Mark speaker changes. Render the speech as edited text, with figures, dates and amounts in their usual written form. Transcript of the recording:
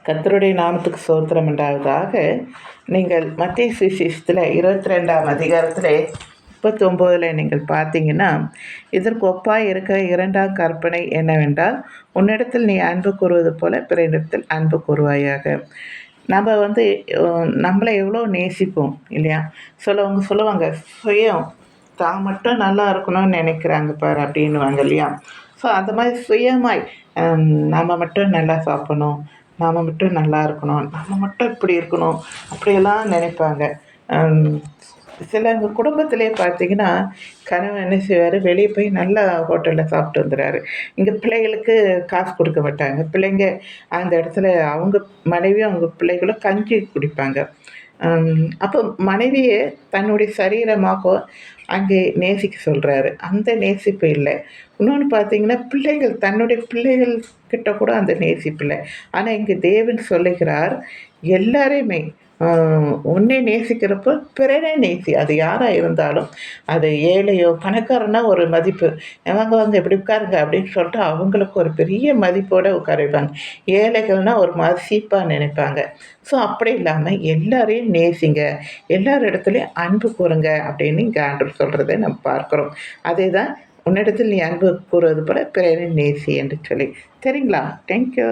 Speaker 1: கர்த்தருடைய நாமத்துக்கு ஸ்தோத்திரம் உண்டாவதாக. நீங்கள் மத்தேயு சுவிசேஷத்தில் 22ஆம் அதிகாரத்தில் 39 நீங்கள் பார்த்தீங்கன்னா, இதற்கு ஒப்பாய் இருக்கிற 2ஆம் கற்பனை என்னவென்றால், உன்னிடத்தில் நீ அன்பு கூறுவது போல பிறனிடத்தில் அன்பு கூறுவாயாக. நம்ம நம்மளை எவ்வளோ நேசிப்போம் இல்லையா? சொல்லுவாங்க, சுயம் தான் மட்டும் நல்லா இருக்கணும்னு நினைக்கிறாங்க பாரு அப்படின்னுவாங்க இல்லையா? ஸோ அந்த மாதிரி சுயமாய் நம்ம மட்டும் நல்லா சாப்பிடணும், நாம் மட்டும் நல்லா இருக்கணும், நம்ம மட்டும் இப்படி இருக்கணும், அப்படியெல்லாம் நினைப்பாங்க. சிலவங்க குடும்பத்திலே பார்த்தீங்கன்னா, கணவன் என்ன செய்வார், வெளியே போய் நல்லா ஹோட்டலில் சாப்பிட்டு வந்துடுறாரு. இங்கே பிள்ளைகளுக்கு காசு கொடுக்க மாட்டாங்க. பிள்ளைங்க அந்த இடத்துல அவங்க மனைவியும் அவங்க பிள்ளைகளும் கஞ்சி குடிப்பாங்க. அப்போ மனைவியை தன்னுடைய சரீரமாக அங்கே நேசிக்க சொல்கிறாரு. அந்த நேசிப்பு இல்லை. இன்னொன்று பார்த்தீங்கன்னா, தன்னுடைய பிள்ளைகள் கிட்ட கூட அந்த நேசிப்பு இல்லை. ஆனால் இங்கே தேவன் சொல்லுகிறார், எல்லாரையுமே உன்னை நேசிக்கிறப்போ பிறரை நேசி. அது யாராக இருந்தாலும், அது ஏழையோ பணக்காரனா ஒரு மதிப்பு, வாங்க இப்படி உட்காருங்க அப்படின்னு சொல்லிட்டு அவங்களுக்கு ஒரு பெரிய மதிப்போடு உட்கார வைப்பாங்க. ஏழைகள்னால் ஒரு மதிப்பாக நினைப்பாங்க. ஸோ அப்படி இல்லாமல் எல்லாரையும் நேசிங்க, எல்லார் இடத்துலையும் அன்பு கூறுங்க அப்படின்னு இங்கே ஆண்டவர் சொல்கிறத நம்ம பார்க்குறோம். அதே தான், உன்னிடத்தில் நீ அன்பு கூறுவது போல பிறரை நேசி என்று சொல்லி. சரிங்களா? தேங்க்யூ.